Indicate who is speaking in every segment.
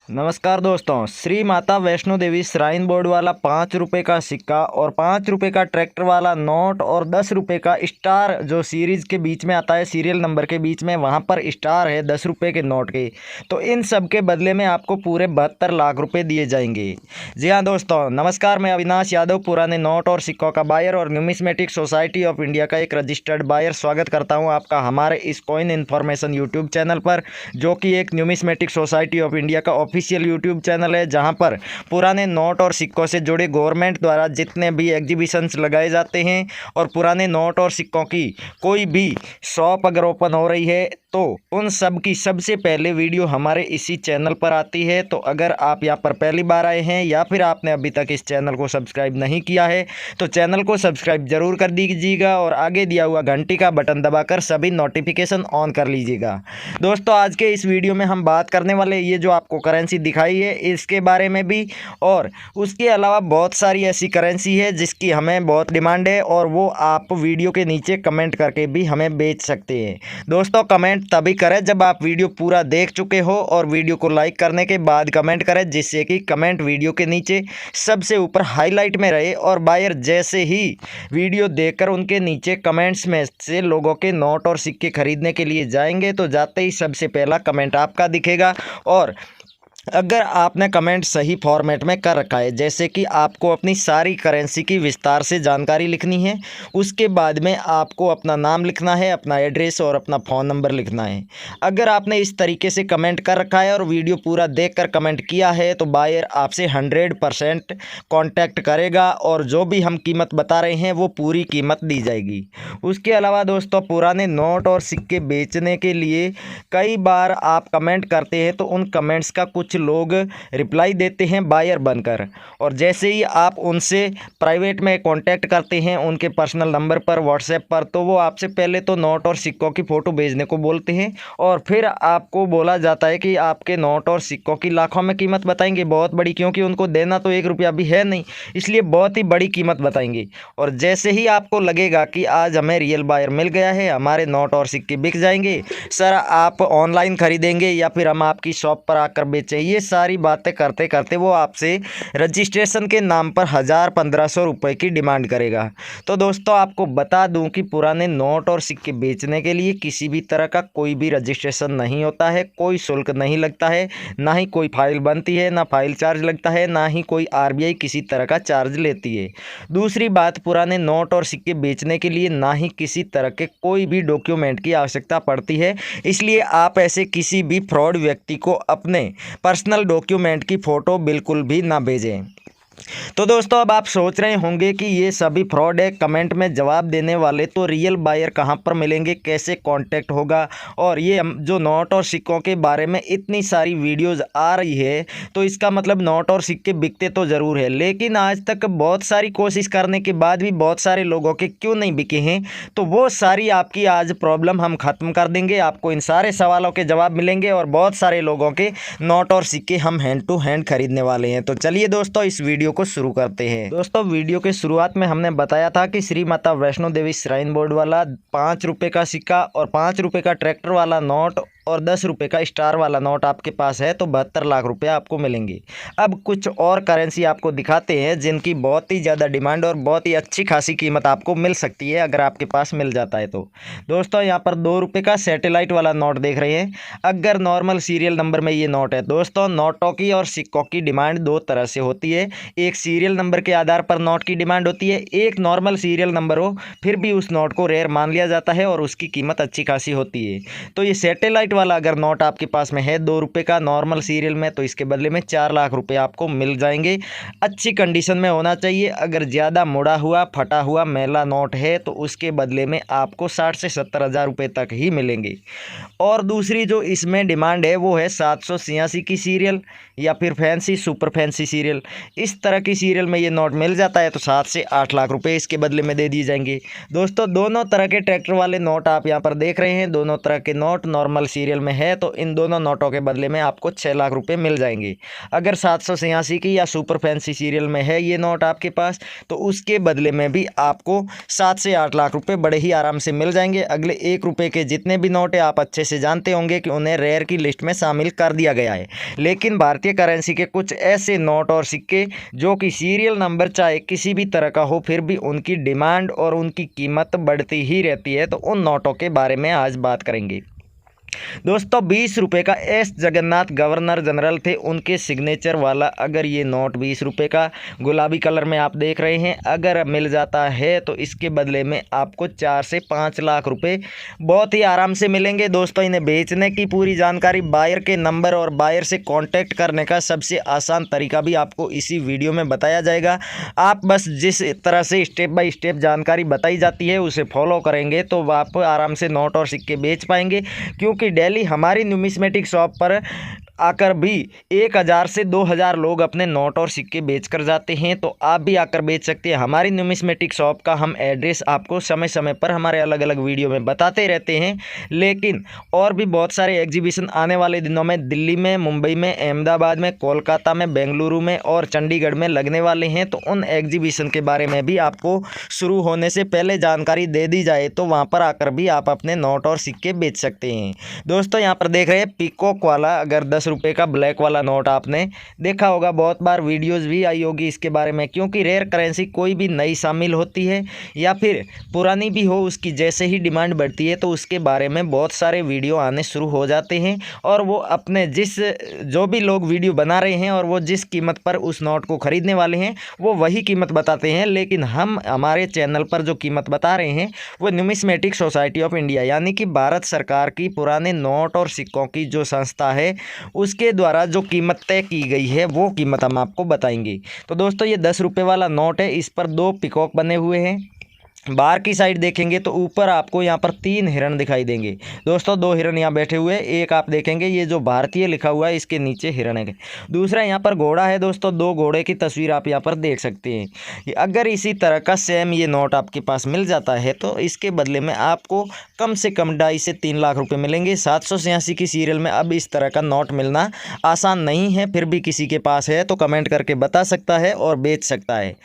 Speaker 1: नमस्कार दोस्तों, Shri Mata Vaishno Devi shrine board वाला 5 रुपये का सिक्का और 5 रुपये का ट्रैक्टर वाला नोट और 10 रुपये का स्टार जो सीरीज़ के बीच में आता है, सीरियल नंबर के बीच में वहाँ पर स्टार है 10 रुपये के नोट के। तो इन सब के बदले में आपको पूरे 72 लाख रुपए दिए जाएंगे। जी हाँ दोस्तों, नमस्कार। मैं अविनाश यादव, पुराने नोट और सिक्कों का बायर और न्यूमिस्मेटिक सोसाइटी ऑफ इंडिया का एक रजिस्टर्ड बायर, स्वागत करता हूँ आपका हमारे इस कॉइन इन्फॉर्मेशन यूट्यूब चैनल पर, जो कि एक न्यूमिस्मेटिक सोसाइटी ऑफ इंडिया का ऑफिशियल यूट्यूब चैनल है, जहां पर पुराने नोट और सिक्कों से जुड़े गवर्नमेंट द्वारा जितने भी एग्जीबिशंस लगाए जाते हैं और पुराने नोट और सिक्कों की कोई भी शॉप अगर ओपन हो रही है तो उन सब की सबसे पहले वीडियो हमारे इसी चैनल पर आती है। तो अगर आप यहां पर पहली बार आए हैं या फिर आपने अभी तक इस चैनल को सब्सक्राइब नहीं किया है तो चैनल को सब्सक्राइब जरूर कर दीजिएगा और आगे दिया हुआ घंटी का बटन दबाकर सभी नोटिफिकेशन ऑन कर लीजिएगा। दोस्तों, आज के इस वीडियो में हम बात करने वाले ये जो आपको करेंसी दिखाई है इसके बारे में भी, और उसके अलावा बहुत सारी ऐसी करेंसी है जिसकी हमें बहुत डिमांड है और वो आप वीडियो के नीचे कमेंट करके भी हमें बेच सकते हैं। दोस्तों, कमेंट तभी करें जब आप वीडियो पूरा देख चुके हो और वीडियो को लाइक करने के बाद कमेंट करें, जिससे कि कमेंट वीडियो के नीचे सबसे ऊपर हाईलाइट में रहे और बायर जैसे ही वीडियो देखकर उनके नीचे कमेंट्स में से लोगों के नोट और सिक्के खरीदने के लिए जाएंगे तो जाते ही सबसे पहला कमेंट आपका दिखेगा। और अगर आपने कमेंट सही फॉर्मेट में कर रखा है, जैसे कि आपको अपनी सारी करेंसी की विस्तार से जानकारी लिखनी है, उसके बाद में आपको अपना नाम लिखना है, अपना एड्रेस और अपना फ़ोन नंबर लिखना है। अगर आपने इस तरीके से कमेंट कर रखा है और वीडियो पूरा देखकर कमेंट किया है तो बायर आपसे 100% कांटेक्ट करेगा और जो भी हम कीमत बता रहे हैं वो पूरी कीमत दी जाएगी। उसके अलावा दोस्तों, पुराने नोट और सिक्के बेचने के लिए कई बार आप कमेंट करते हैं तो उन कमेंट्स का कुछ लोग रिप्लाई देते हैं बायर बनकर, और जैसे ही आप उनसे प्राइवेट में कांटेक्ट करते हैं उनके पर्सनल नंबर पर व्हाट्सएप पर, तो वो आपसे पहले तो नोट और सिक्कों की फ़ोटो भेजने को बोलते हैं और फिर आपको बोला जाता है कि आपके नोट और सिक्कों की लाखों में कीमत बताएंगे, बहुत बड़ी, क्योंकि उनको देना तो 1 रुपया भी है नहीं, इसलिए बहुत ही बड़ी कीमत बताएंगे। और जैसे ही आपको लगेगा कि आज हमें रियल बायर मिल गया है, हमारे नोट और सिक्के बिक जाएंगे, सर आप ऑनलाइन खरीदेंगे या फिर हम आपकी शॉप पर आकर बेचें, ये सारी बातें करते करते वो आपसे रजिस्ट्रेशन के नाम पर 1000-1500 रुपये की डिमांड करेगा। तो दोस्तों, आपको बता दूं कि पुराने नोट और सिक्के बेचने के लिए किसी भी तरह का कोई भी रजिस्ट्रेशन नहीं होता है, कोई शुल्क नहीं लगता है, ना ही कोई फाइल बनती है, ना फाइल चार्ज लगता है, ना ही कोई आरबीआई किसी तरह का चार्ज लेती है। दूसरी बात, पुराने नोट और सिक्के बेचने के लिए ना ही किसी तरह के कोई भी डॉक्यूमेंट की आवश्यकता पड़ती है, इसलिए आप ऐसे किसी भी फ्रॉड व्यक्ति को अपने पर्सनल डॉक्यूमेंट की फ़ोटो बिल्कुल भी ना भेजें। तो दोस्तों, अब आप सोच रहे होंगे कि ये सभी फ्रॉड है, कमेंट में जवाब देने वाले तो रियल बायर कहाँ पर मिलेंगे, कैसे कांटेक्ट होगा, और ये जो नोट और सिक्कों के बारे में इतनी सारी वीडियोस आ रही है तो इसका मतलब नोट और सिक्के बिकते तो ज़रूर है, लेकिन आज तक बहुत सारी कोशिश करने के बाद भी बहुत सारे लोगों के क्यों नहीं बिके हैं, तो वो सारी आपकी आज प्रॉब्लम हम ख़त्म कर देंगे। आपको इन सारे सवालों के जवाब मिलेंगे और बहुत सारे लोगों के नोट और सिक्के हम हैंड टू हैंड खरीदने वाले हैं। तो चलिए दोस्तों, इस वीडियो को शुरू करते हैं। दोस्तों, वीडियो के शुरुआत में हमने बताया था कि श्री माता वैष्णो देवी श्राइन बोर्ड वाला 5 रुपये का सिक्का और 5 रुपये का ट्रैक्टर वाला नोट और 10 रुपये का स्टार वाला नोट आपके पास है तो 72 लाख रुपए आपको मिलेंगे। अब कुछ और करेंसी आपको दिखाते हैं जिनकी बहुत ही ज़्यादा डिमांड और बहुत ही अच्छी खासी कीमत आपको मिल सकती है अगर आपके पास मिल जाता है तो। दोस्तों, यहाँ पर 2 रुपये का सैटेलाइट वाला नोट देख रहे हैं, अगर नॉर्मल सीरियल नंबर में ये नोट है। दोस्तों, नोटों की और सिक्कों की डिमांड दो तरह से होती है, एक सीरियल नंबर के आधार पर नोट की डिमांड होती है, एक नॉर्मल सीरियल नंबर हो फिर भी उस नोट को रेयर मान लिया जाता है और उसकी कीमत अच्छी खासी होती है। तो ये सैटेलाइट वाला अगर नोट आपके पास में है 2 रुपये का नॉर्मल सीरियल में, तो इसके बदले में 4 लाख रुपए आपको मिल जाएंगे। अच्छी कंडीशन में होना चाहिए, अगर ज़्यादा मुड़ा हुआ फटा हुआ मैला नोट है तो उसके बदले में आपको 60 से 70 हज़ार रुपये तक ही मिलेंगे। और दूसरी जो इसमें डिमांड है वो है 786 की सीरियल या फिर फैंसी सुपर फैंसी सीरियल। इस तरह की सीरियल में ये नोट मिल जाता है तो 7 से 8 लाख रुपए इसके बदले में दे दिए जाएंगे। दोस्तों, दोनों तरह के ट्रैक्टर वाले नोट आप यहाँ पर देख रहे हैं, दोनों तरह के नोट नॉर्मल सीरियल सीरियल में है तो इन दोनों नोटों के बदले में आपको 6 लाख रुपए मिल जाएंगे। अगर 786 की या सुपर फैंसी सीरियल में है ये नोट आपके पास तो उसके बदले में भी आपको 7 से 8 लाख रुपए बड़े ही आराम से मिल जाएंगे। अगले 1 रुपये के जितने भी नोट है आप अच्छे से जानते होंगे कि उन्हें रेयर की लिस्ट में शामिल कर दिया गया है। लेकिन भारतीय करेंसी के कुछ ऐसे नोट और सिक्के जो कि सीरियल नंबर चाहे किसी भी तरह का हो फिर भी उनकी डिमांड और उनकी कीमत बढ़ती ही रहती है, तो उन नोटों के बारे में आज बात करेंगे। दोस्तों 20 रुपये का एस जगन्नाथ गवर्नर जनरल थे, उनके सिग्नेचर वाला अगर ये नोट 20 रुपये का गुलाबी कलर में आप देख रहे हैं अगर मिल जाता है तो इसके बदले में आपको 4 से 5 लाख रुपए बहुत ही आराम से मिलेंगे। दोस्तों इन्हें बेचने की पूरी जानकारी, बायर के नंबर और बायर से कांटेक्ट करने का सबसे आसान तरीका भी आपको इसी वीडियो में बताया जाएगा। आप बस जिस तरह से स्टेप बाय स्टेप जानकारी बताई जाती है उसे फॉलो करेंगे तो आप आराम से नोट और सिक्के बेच पाएंगे, क्योंकि डेली हमारी न्यूमिस्मेटिक शॉप पर आकर भी 1000 से 2000 लोग अपने नोट और सिक्के बेचकर जाते हैं, तो आप भी आकर बेच सकते हैं। हमारी न्यूमिस्मेटिक शॉप का हम एड्रेस आपको समय समय पर हमारे अलग अलग वीडियो में बताते रहते हैं, लेकिन और भी बहुत सारे एग्जीबिशन आने वाले दिनों में दिल्ली में, मुंबई में, अहमदाबाद में, कोलकाता में, बेंगलुरु में और चंडीगढ़ में लगने वाले हैं। तो उन एग्जीबिशन के बारे में भी आपको शुरू होने से पहले जानकारी दे दी जाए तो वहाँ पर आकर भी आप अपने नोट और सिक्के बेच सकते हैं। दोस्तों यहाँ पर देख रहे हैं पीकॉक वाला अगर 10 रुपये का ब्लैक वाला नोट आपने देखा होगा, बहुत बार वीडियोस भी आई होगी इसके बारे में, क्योंकि रेयर करेंसी कोई भी नई शामिल होती है या फिर पुरानी भी हो उसकी जैसे ही डिमांड बढ़ती है तो उसके बारे में बहुत सारे वीडियो आने शुरू हो जाते हैं और वो अपने जो भी लोग वीडियो बना रहे हैं और वो जिस कीमत पर उस नोट को ख़रीदने वाले हैं वो वही कीमत बताते हैं। लेकिन हम हमारे चैनल पर जो कीमत बता रहे हैं वो न्यूमिस्मेटिक सोसाइटी ऑफ इंडिया यानी कि भारत सरकार की पुराने नोट और सिक्कों की जो संस्था है उसके द्वारा जो कीमत तय की गई है वो कीमत हम आपको बताएंगे। तो दोस्तों ये 10 रुपये वाला नोट है, इस पर 2 पिकॉक बने हुए हैं। बाहर की साइड देखेंगे तो ऊपर आपको यहाँ पर 3 हिरण दिखाई देंगे। दोस्तों 2 हिरण यहाँ बैठे हुए हैं, एक आप देखेंगे ये जो भारतीय लिखा हुआ है इसके नीचे हिरण है, दूसरा यहाँ पर घोड़ा है। दोस्तों 2 घोड़े की तस्वीर आप यहाँ पर देख सकते हैं। अगर इसी तरह का सेम ये नोट आपके पास मिल जाता है तो इसके बदले में आपको कम से कम 2.5 से 3 लाख रुपये मिलेंगे। 786 की सीरियल में अब इस तरह का नोट मिलना आसान नहीं है, फिर भी किसी के पास है तो कमेंट करके बता सकता है और बेच सकता है।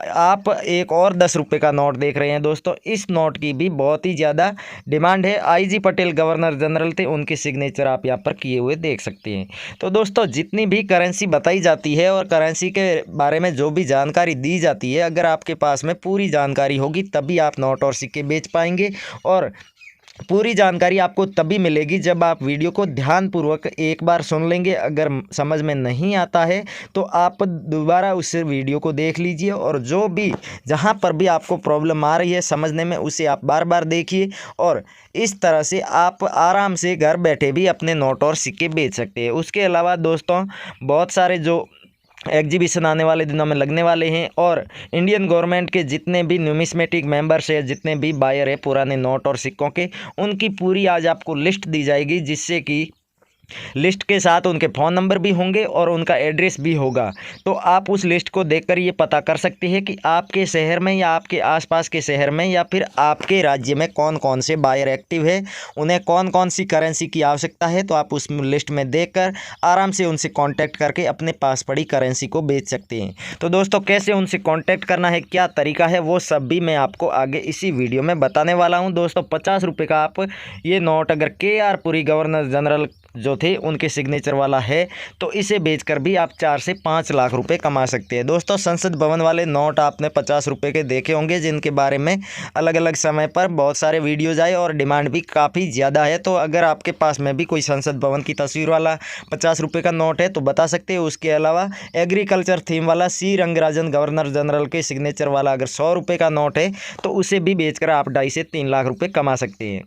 Speaker 1: आप एक और 10 रुपये का नोट देख रहे हैं दोस्तों, इस नोट की भी बहुत ही ज़्यादा डिमांड है। IG पटेल गवर्नर जनरल थे, उनके सिग्नेचर आप यहाँ पर किए हुए देख सकते हैं। तो दोस्तों जितनी भी करेंसी बताई जाती है और करेंसी के बारे में जो भी जानकारी दी जाती है अगर आपके पास में पूरी जानकारी होगी तभी आप नोट और सिक्के बेच पाएंगे, और पूरी जानकारी आपको तभी मिलेगी जब आप वीडियो को ध्यानपूर्वक एक बार सुन लेंगे। अगर समझ में नहीं आता है तो आप दोबारा उस वीडियो को देख लीजिए और जो भी जहां पर भी आपको प्रॉब्लम आ रही है समझने में उसे आप बार बार देखिए, और इस तरह से आप आराम से घर बैठे भी अपने नोट और सिक्के बेच सकते हैं। उसके अलावा दोस्तों बहुत सारे जो एग्जीबिशन आने वाले दिनों में लगने वाले हैं और इंडियन गवर्नमेंट के जितने भी न्यूमिस्मेटिक मेंबर्स है, जितने भी बायर है पुराने नोट और सिक्कों के, उनकी पूरी आज आपको लिस्ट दी जाएगी, जिससे कि लिस्ट के साथ उनके फ़ोन नंबर भी होंगे और उनका एड्रेस भी होगा। तो आप उस लिस्ट को देखकर ये पता कर सकते हैं कि आपके शहर में या आपके आसपास के शहर में या फिर आपके राज्य में कौन कौन से बायर एक्टिव है, उन्हें कौन कौन सी करेंसी की आवश्यकता है। तो आप उस लिस्ट में देखकर आराम से उनसे कॉन्टैक्ट करके अपने पास पड़ी करेंसी को बेच सकते हैं। तो दोस्तों कैसे उनसे कॉन्टैक्ट करना है, क्या तरीका है, वो सब भी मैं आपको आगे इसी वीडियो में बताने वाला हूँ। दोस्तों 50 रुपये का आप ये नोट अगर KR पुरी गवर्नर जनरल जो थे उनके सिग्नेचर वाला है तो इसे बेचकर भी आप 4 से 5 लाख रुपए कमा सकते हैं। दोस्तों संसद भवन वाले नोट आपने 50 रुपये के देखे होंगे, जिनके बारे में अलग अलग समय पर बहुत सारे वीडियोज़ आए और डिमांड भी काफ़ी ज़्यादा है। तो अगर आपके पास में भी कोई संसद भवन की तस्वीर वाला 50 रुपये का नोट है तो बता सकते हैं। उसके अलावा एग्रीकल्चर थीम वाला C रंगराजन गवर्नर जनरल के सिग्नेचर वाला अगर 100 रुपये का नोट है तो उसे भी बेचकर आप 2.5 से 3 लाख रुपये कमा सकते हैं।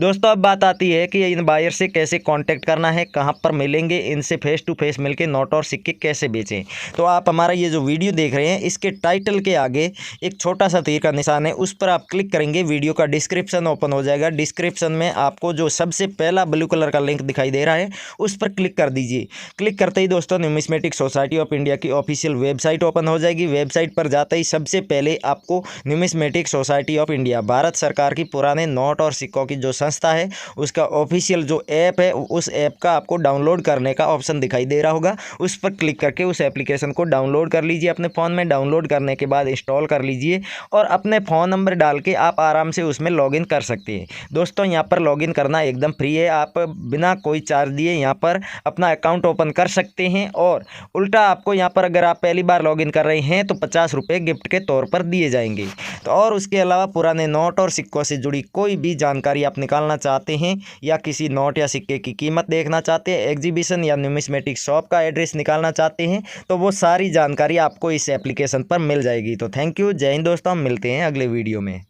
Speaker 1: दोस्तों अब बात आती है कि इन बायर से कैसे कांटेक्ट करना है, कहां पर मिलेंगे, इनसे फेस टू फेस मिलके नोट और सिक्के कैसे बेचें। तो आप हमारा ये जो वीडियो देख रहे हैं इसके टाइटल के आगे एक छोटा सा तीर का निशान है, उस पर आप क्लिक करेंगे, वीडियो का डिस्क्रिप्शन ओपन हो जाएगा। डिस्क्रिप्शन में आपको जो सबसे पहला ब्लू कलर का लिंक दिखाई दे रहा है उस पर क्लिक कर दीजिए। क्लिक करते ही दोस्तों न्यूमिस्मेटिक सोसाइटी ऑफ इंडिया की ऑफिशियल वेबसाइट ओपन हो जाएगी। वेबसाइट पर जाते ही सबसे पहले आपको numismatic society of India Bharat सरकार की पुराने नोट और सिक्कों की जो संस्था है उसका ऑफिशियल जो ऐप है उस ऐप का आपको डाउनलोड करने का ऑप्शन दिखाई दे रहा होगा। उस पर क्लिक करके उस एप्लीकेशन को डाउनलोड कर लीजिए अपने फ़ोन में। डाउनलोड करने के बाद इंस्टॉल कर लीजिए और अपने फ़ोन नंबर डाल के आप आराम से उसमें लॉगिन कर सकते हैं। दोस्तों यहाँ पर लॉगिन करना एकदम फ्री है, आप बिना कोई चार्ज दिए यहाँ पर अपना अकाउंट ओपन कर सकते हैं। और उल्टा आपको यहाँ पर अगर आप पहली बार लॉगिन कर रहे हैं तो 50 रुपये गिफ्ट के तौर पर दिए जाएंगे। तो और उसके अलावा पुराने नोट और सिक्कों से जुड़ी कोई भी जानकारी आप निकालना चाहते हैं या किसी नोट या सिक्के की कीमत देखना चाहते हैं, एग्जीबिशन या न्यूमिस्मेटिक शॉप का एड्रेस निकालना चाहते हैं, तो वो सारी जानकारी आपको इस एप्लीकेशन पर मिल जाएगी। तो थैंक यू, जय हिंद दोस्तों, हम मिलते हैं अगले वीडियो में।